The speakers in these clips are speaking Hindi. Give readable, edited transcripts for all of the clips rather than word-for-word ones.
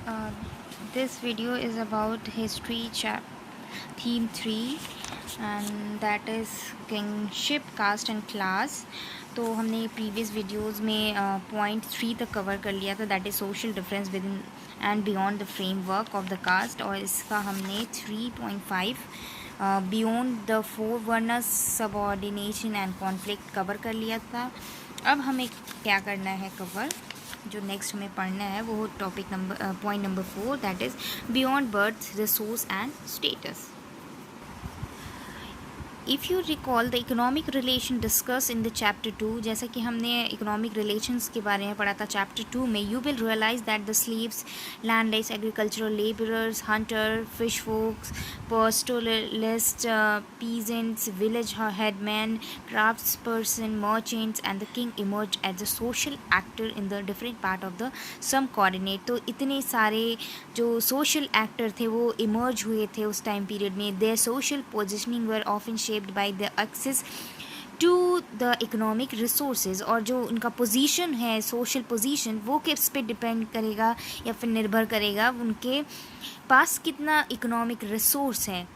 Uh, this video is about history theme 3 and that is kingship, caste and class. तो हमने प्रीवियस वीडियोस में पॉइंट 3 तक कवर कर लिया था, that is social difference within and beyond the framework of the caste, और इसका हमने 3.5 beyond the four varnas subordination and conflict cover कर लिया था. अब हमें क्या करना है कवर, जो नेक्स्ट हमें पढ़ना है वो topic number point number 4, that is beyond birth, resource and status. If you recall the economic relation discuss in the chapter 2, जैसा कि हमने इकोनॉमिक रिलेशंस के बारे में पढ़ा था चैप्टर 2 में, you will realise that the slaves, landless, agricultural labourers, hunter, fish folks, pastoralists, peasants, village headmen, craftsperson, merchants, and the king emerged as a social actor in the different part of the some coordinate. तो इतने सारे जो social actor थे वो emerge हुए थे उस time period में. Their social positioning were often shaped by the access to the economic resources, और जो उनका पोजीशन है, सोशल पोजीशन, वो किस पे डिपेंड करेगा या फिर निर्भर करेगा उनके पास कितना इकोनॉमिक रिसोर्स है.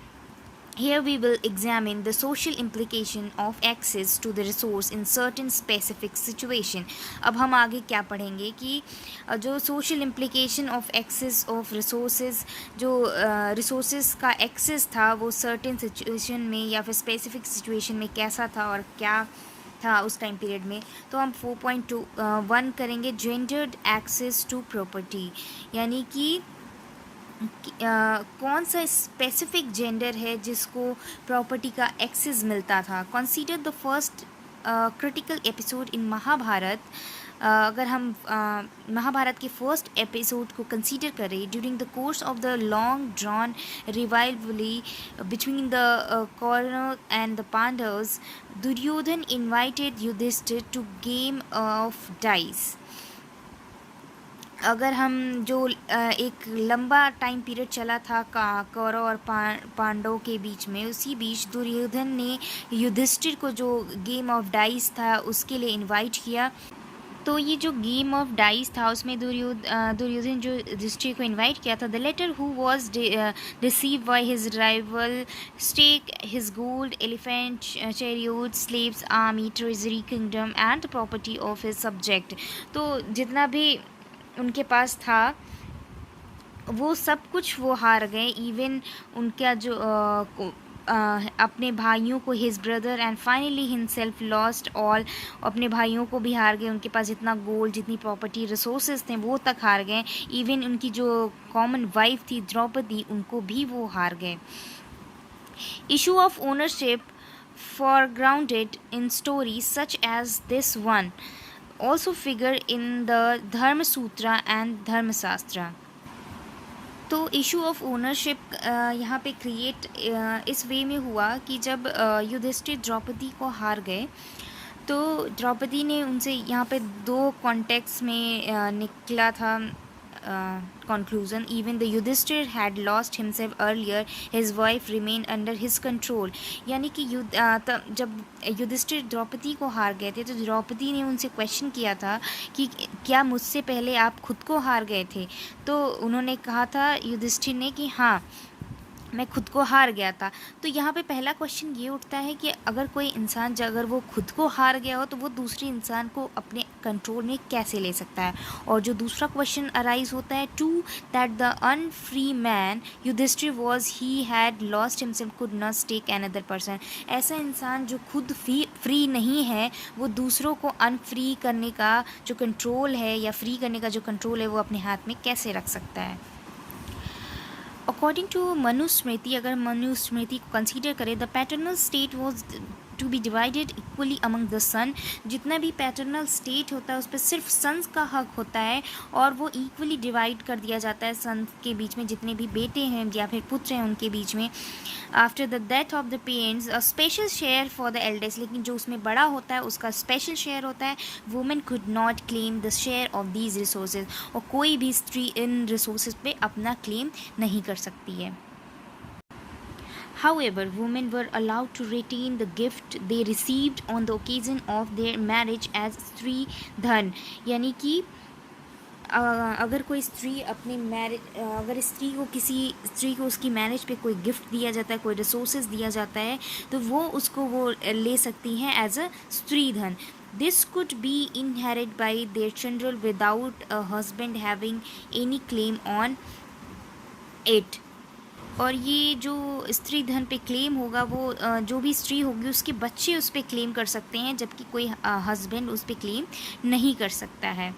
Here we will examine the social implication of access to the resource in certain specific situation. अब हम आगे क्या पढ़ेंगे कि जो social implication of access of resources, जो resources का access था वो certain situation में या फिर specific situation में कैसा था और क्या था उस टाइम पीरियड में. तो हम 4.1 करेंगे gendered access to property, यानी कि कौन सा स्पेसिफिक जेंडर है जिसको प्रॉपर्टी का एक्सेस मिलता था. Consider the first critical episode in Mahabharata. अगर हम महाभारत के फर्स्ट एपिसोड को कंसीडर करें, during the course of the long drawn rivalry between the Kaurava and the Pandavas, Duryodhana invited Yudhishthira to game of dice. अगर हम जो एक लंबा टाइम पीरियड चला था कौरव और पांडव के बीच में, उसी बीच दुर्योधन ने युधिष्ठिर को जो गेम ऑफ डाइस था उसके लिए इनवाइट किया. तो ये जो गेम ऑफ डाइस था उसमें दुर्योधन जो युधिष्ठिर को इनवाइट किया था, the latter who was receive by his rival stake his gold, elephant, chariot, slaves, army, treasury, kingdom and property of his subject. तो जितना भी उनके पास था वो सब कुछ वो हार गए. इवन उनका जो अपने भाइयों को, his brother and finally himself lost all, अपने भाइयों को भी हार गए. उनके पास जितना गोल्ड, जितनी प्रॉपर्टी, रिसोर्सेज थे वो तक हार गए. इवन उनकी जो कॉमन वाइफ थी द्रौपदी, उनको भी वो हार गए. Issue of ownership foregrounded in stories such as this one also figure in the Dharma Sutra and Dharma Shastra. तो इशू ऑफ ओनरशिप यहाँ पे क्रिएट इस वे में हुआ कि जब युधिष्ठिर द्रौपदी को हार गए तो द्रौपदी ने उनसे यहाँ पे दो कॉन्टेक्स्ट में निकला था conclusion. Even the Yudhishthir had lost himself earlier, his wife remained under his control. यानी कि जब युधिष्ठिर द्रौपदी को हार गए थे तो द्रौपदी ने उनसे क्वेश्चन किया था कि क्या मुझसे पहले आप खुद को हार गए थे. तो उन्होंने कहा था युधिष्ठिर ने कि हाँ, मैं खुद को हार गया था. तो यहाँ पे पहला क्वेश्चन ये उठता है कि अगर कोई इंसान अगर वो खुद को हार गया हो तो वो दूसरे इंसान को अपने कंट्रोल में कैसे ले सकता है. और जो दूसरा क्वेश्चन अराइज होता है, to that the unfree man Yudhishthira was he had lost himself could not take another person. ऐसा इंसान जो खुद फ्री नहीं है वो दूसरों को अनफ्री करने का जो कंट्रोल है या फ्री करने का जो कंट्रोल है वो अपने हाथ में कैसे रख सकता है. अकॉर्डिंग टू मनुस्मृति, अगर मनुस्मृति को कंसीडर करें, the paternal state was to be divided equally among the son. जितना भी पैटर्नल स्टेट होता है उस पर सिर्फ सन्स का हक होता है और वो इक्वली डिवाइड कर दिया जाता है सन्स के बीच में, जितने भी बेटे हैं या फिर पुत्र हैं उनके बीच में. After the death of the parents a special share for the eldest, लेकिन जो उसमें बड़ा होता है उसका स्पेशल शेयर होता है. Women could not claim the share of these resources, और कोई भी स्त्री इन रिसोर्सेज पे अपना क्लेम नहीं कर सकती है. However, women were allowed to retain the gift they received on the occasion of their marriage as स्त्री धन, यानी कि अगर कोई स्त्री अपनी मैरिज अगर स्त्री को उसकी मैरिज पे कोई गिफ्ट दिया जाता है, कोई रिसोर्सेज दिया जाता है, तो वो ले सकती हैं एज अ स्त्री धन. This could be inherit by their children without a husband having any claim on it. और ये जो स्त्री धन पे क्लेम होगा वो जो भी स्त्री होगी उसके बच्चे उस पर क्लेम कर सकते हैं, जबकि कोई हस्बैंड उस पर क्लेम नहीं कर सकता है.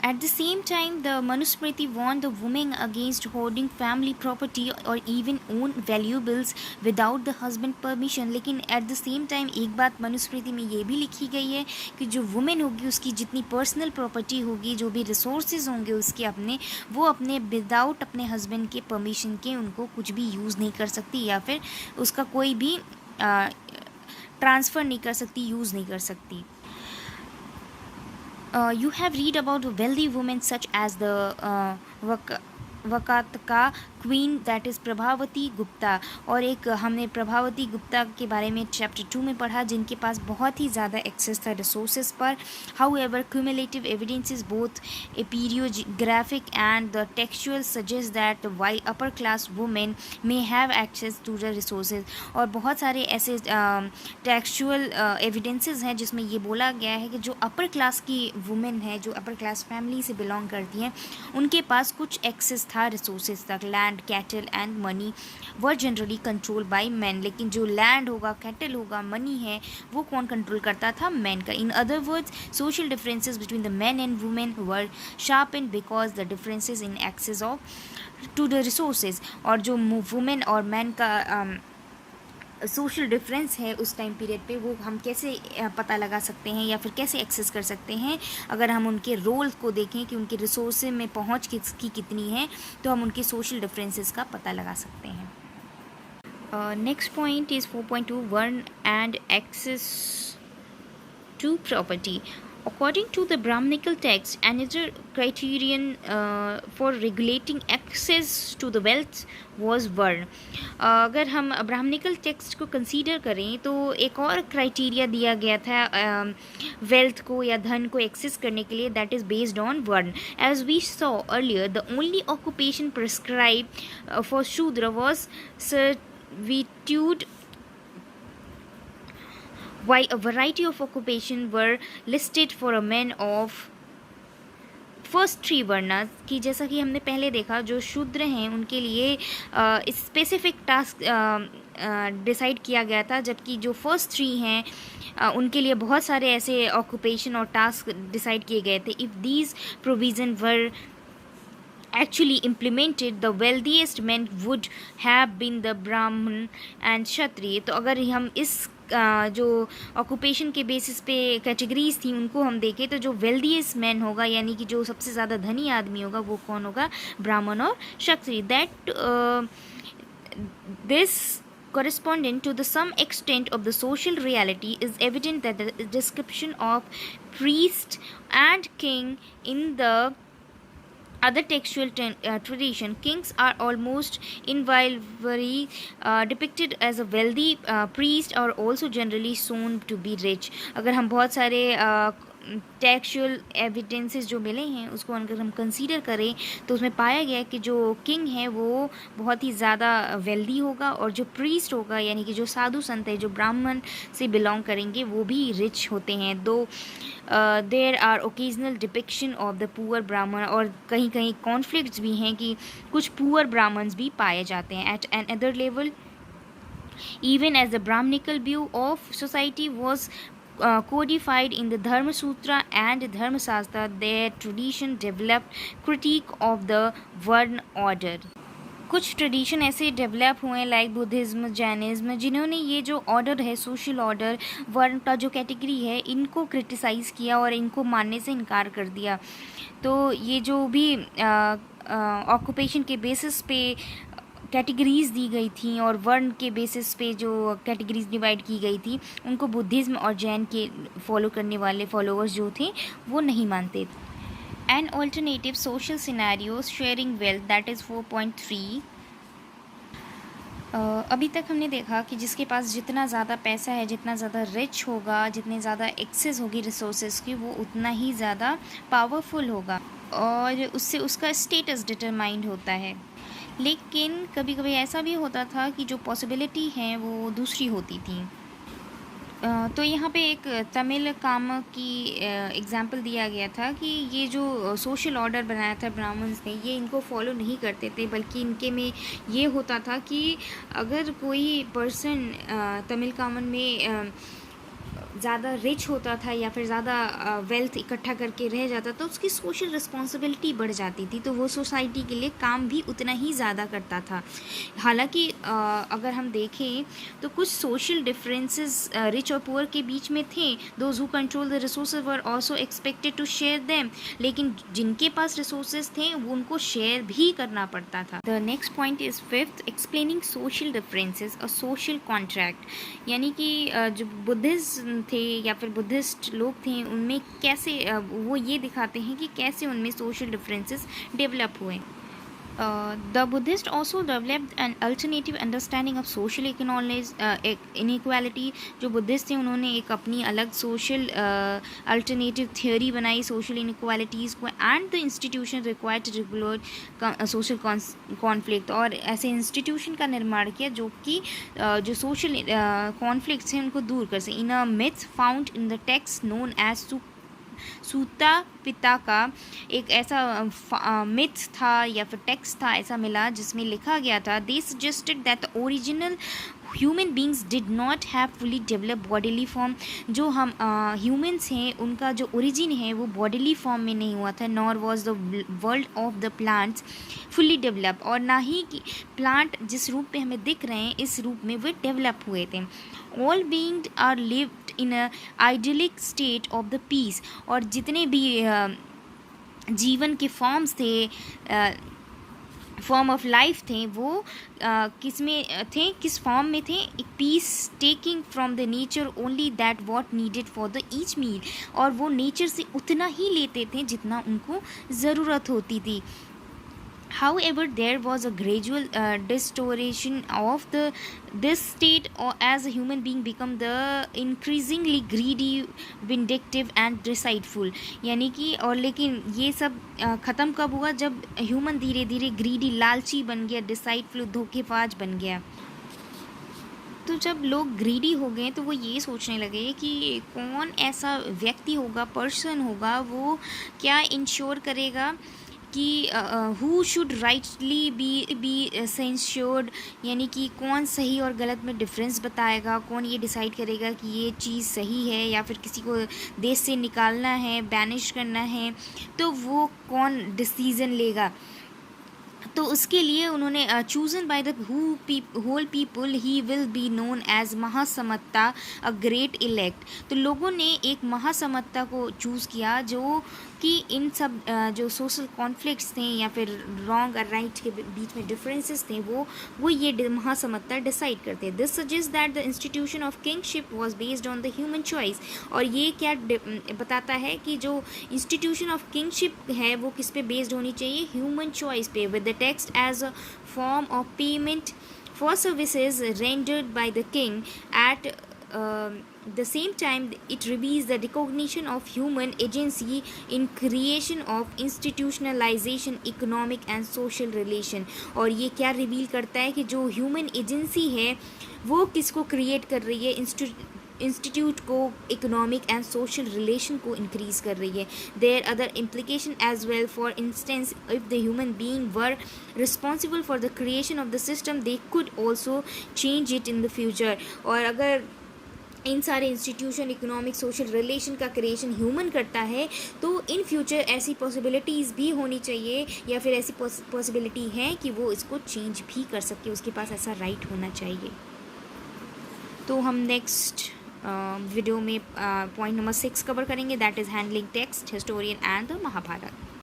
At the same time, the Manusmriti warned the women against hoarding family property or even own valuables without the husband permission. लेकिन at the same time एक बात मनुस्मृति में ये भी लिखी गई है कि जो वुमेन होगी उसकी जितनी पर्सनल प्रॉपर्टी होगी, जो भी रिसोर्सेज होंगे उसके अपने, वो अपने विदाउट अपने हस्बैंड के परमिशन के उनको कुछ भी यूज़ नहीं कर सकती, या फिर उसका कोई भी ट्रांसफ़र नहीं कर सकती, यूज़ नहीं कर सकती. You have read about wealthy women such as the Vakataka queen that is Prabhavati Gupta. और एक हमने प्रभावती गुप्ता के बारे में चैप्टर 2 में पढ़ा, जिनके पास बहुत ही ज़्यादा एक्सेस था रिसोर्सेज पर. How cumulative evidences both epigraphic and the textual suggest that why upper class women may have access to the resources. और बहुत सारे ऐसे टेक्सचुअल एविडेंसेस हैं जिसमें ये बोला गया है कि जो अपर क्लास की वुमेन है, जो अपर क्लास फैमिली से बिलोंग करती हैं, उनके पास कुछ एक्सेस था रिसोर्सेज तक. Land, cattle and money were generally control by man. लेकिन जो लैंड होगा, कैटल होगा, मनी है, वो कौन कंट्रोल करता था? मैन का. In other words, social differences between the man and women were sharpen because the differences in access of to the resources. और जो वुमेन और मैन का सोशल डिफरेंस है उस टाइम पीरियड पे, वो हम कैसे पता लगा सकते हैं या फिर कैसे एक्सेस कर सकते हैं? अगर हम उनके रोल को देखें कि उनके रिसोर्स में पहुंच किसकी कितनी है, तो हम उनके सोशल डिफरेंसेस का पता लगा सकते हैं. Next point is 4.2 varna and access to property. According to the Brahmanical text, another criterion for regulating access to the wealth was वर्ण. अगर हम ब्राह्मणिकल टेक्स्ट को कंसीडर करें तो एक और क्राइटेरिया दिया गया था वेल्थ को या धन को एक्सेस करने के लिए, that is based on varna. As we saw earlier, the only occupation prescribed for Shudra was servitude, while a variety of occupation were listed for a man of first 3 varnas की. जैसा कि हमने पहले देखा, जो शूद्र हैं उनके लिए स्पेसिफिक टास्क डिसाइड किया गया था, जबकि जो फर्स्ट 3 हैं उनके लिए बहुत सारे ऐसे ऑक्यूपेशन और टास्क डिसाइड किए गए थे. If these provision were actually implemented, the wealthiest men would have been the Brahman and Kshatriya. तो अगर हम इस जो ऑक्यूपेशन के बेसिस पे कैटेगरीज थी उनको हम देखें, तो जो वेल्दीएस्ट मैन होगा, यानी कि जो सबसे ज़्यादा धनी आदमी होगा, वो कौन होगा? ब्राह्मण और Kshatriya. That this corresponding to the some extent of the social reality is evident that the description of priest and king in the other textual tradition, kings are almost invariably depicted as a wealthy. Priests are also generally shown to be rich. अगर हम बहुत सारे टेक्सचुअल एविडेंसेस जो मिले हैं उसको अगर हम कंसीडर करें, तो उसमें पाया गया कि जो किंग है वो बहुत ही ज़्यादा वेल्दी होगा, और जो प्रीस्ट होगा यानी कि जो साधु संत है, जो ब्राह्मण से बिलोंग करेंगे, वो भी रिच होते हैं. Though there are occasional depiction of the poor Brahmin. और कहीं कहीं कॉन्फ्लिक्ट्स भी हैं कि कुछ पुअर ब्राह्मण्स भी पाए जाते हैं. At another level, even as the Brahmanical view of society was codified in the Dharma Sutra and Dharma Shastra, their tradition developed critique of the Varna order. कुछ ट्रेडिशन ऐसे डेवलप हुए लाइक बुद्धिज़्म, जैनिज़्म, जिन्होंने ये जो ऑर्डर है, सोशल ऑर्डर, वर्ण का जो कैटेगरी है, इनको क्रिटिसाइज़ किया और इनको मानने से इनकार कर दिया. तो ये जो भी ऑक्यूपेशन के बेसिस पे कैटेगरीज़ दी गई थी और वर्ण के बेसिस पे जो कैटेगरीज़ डिवाइड की गई थी, उनको बुद्धिज़्म और जैन के फॉलो करने वाले फॉलोअर्स जो थे वो नहीं मानते. An alternative social scenarios sharing wealth, that is 4.3. अभी तक हमने देखा कि जिसके पास जितना ज़्यादा पैसा है, जितना ज़्यादा रिच होगा, जितनी ज़्यादा एक्सेस होगी रिसोर्सेज की, वो उतना ही ज़्यादा पावरफुल होगा और उससे उसका स्टेटस डिटरमाइंड होता है। लेकिन कभी कभी ऐसा भी होता था कि जो पॉसिबिलिटी हैं वो दूसरी होती थी। तो यहाँ पे एक तमिल काम की एग्ज़ाम्पल दिया गया था कि ये जो सोशल ऑर्डर बनाया था ब्राह्मण्स ने, ये इनको फॉलो नहीं करते थे, बल्कि इनके में ये होता था कि अगर कोई पर्सन तमिल कामन में ज़्यादा रिच होता था या फिर ज़्यादा वेल्थ इकट्ठा करके रह जाता तो उसकी सोशल रिस्पॉन्सिबिलिटी बढ़ जाती थी, तो वो सोसाइटी के लिए काम भी उतना ही ज़्यादा करता था। हालांकि अगर हम देखें तो कुछ सोशल डिफरेंसेस रिच और पुअर के बीच में थे। Those who control the resources were also expected to share them, लेकिन जिनके पास रिसोर्सेज थे वो उनको शेयर भी करना पड़ता था। The next point is fifth, explaining social differences a social contract. यानी कि जो बुद्धिस्ट थे या फिर बुद्धिस्ट लोग थे, उनमें कैसे वो ये दिखाते हैं कि कैसे उनमें सोशल डिफरेंसेस डेवलप हुए। The Buddhists also developed an alternative understanding of social inequality. जो बुद्धिस्ट थे उन्होंने एक अपनी अलग सोशल अल्टरनेटिव थियोरी बनाई सोशल इनक्वालिटीज़ को, and the institution required to regulate social conflict, और ऐसे इंस्टीट्यूशन का निर्माण किया जो कि जो सोशल कॉन्फ्लिक्ट्स हैं उनको दूर कर सकें। In a myth found in the text known as Sutta Pitaka का एक ऐसा मिथ था या फिर टेक्स्ट था ऐसा मिला जिसमें लिखा गया था, दे suggested that the original human beings did not have fully develop bodily form. जो हम ह्यूमन्स हैं उनका जो ओरिजिन है वो बॉडीली फॉर्म में नहीं हुआ था, nor was the world of the plants fully develop, और ना ही कि प्लांट जिस रूप में हमें दिख रहे हैं इस रूप में वे डेवलप हुए थे। All being are lived in a idyllic state of the peace, और जितने भी जीवन के फॉर्म्स थे, फॉर्म ऑफ लाइफ थे, वो किस में थे, किस फॉर्म में थे, एक peace taking from the nature only that what needed for the each meal, और वो नेचर से उतना ही लेते थे जितना उनको ज़रूरत होती थी। However, there was a gradual distortion of this state, or as a human being become the increasingly greedy, vindictive and deceitful. यानी कि और लेकिन ये सब ख़त्म कब हुआ, जब ह्यूमन धीरे धीरे ग्रीडी, लालची बन गया, डिसाइडफुल, धोखेबाज बन गया। तो जब लोग ग्रीडी हो गए तो वो ये सोचने लगे कि कौन ऐसा व्यक्ति होगा, पर्सन होगा, वो क्या इंश्योर करेगा कि हु शुड राइटली बी सेंश्योर्ड, यानी कि कौन सही और गलत में डिफरेंस बताएगा, कौन ये डिसाइड करेगा कि ये चीज़ सही है या फिर किसी को देश से निकालना है, बैनिश करना है, तो वो कौन डिसीज़न लेगा। तो उसके लिए उन्होंने chosen by the whole people he will be known as Mahasammata, a great elect. तो लोगों ने एक महासमत्ता को चूज़ किया जो कि इन सब जो सोशल कॉन्फ्लिक्ट्स थे या फिर रॉन्ग और राइट के बीच में डिफरेंसेस थे वो ये महासमत्ता डिसाइड करते। This suggest that the institution of kingship was based on the human choice. और ये क्या बताता है कि जो इंस्टीट्यूशन ऑफ किंगशिप है वो किस पे बेस्ड होनी चाहिए, ह्यूमन चॉइस पे, with the tax as a form of payment for services rendered by the king. At the same time, it reveals the recognition of human agency in creation of institutionalization, economic and social relation. और ये क्या रिवील करता है कि जो ह्यूमन एजेंसी है वो किसको क्रिएट कर रही है, इंस्टीट्यूट को, इकोनॉमिक एंड सोशल रिलेशन को इंक्रीज कर रही है। There other implication as well, for instance if the human being were responsible for the creation of the system they could also change it in the future. और अगर इन सारे इंस्टीट्यूशन, इकोनॉमिक, सोशल रिलेशन का क्रिएशन ह्यूमन करता है तो इन फ्यूचर ऐसी पॉसिबिलिटीज़ भी होनी चाहिए या फिर ऐसी पॉसिबिलिटी है कि वो इसको चेंज भी कर सके, उसके पास ऐसा राइट होना चाहिए। तो हम नेक्स्ट वीडियो में पॉइंट नंबर 6 कवर करेंगे, that is handling text, historian and the Mahabharat.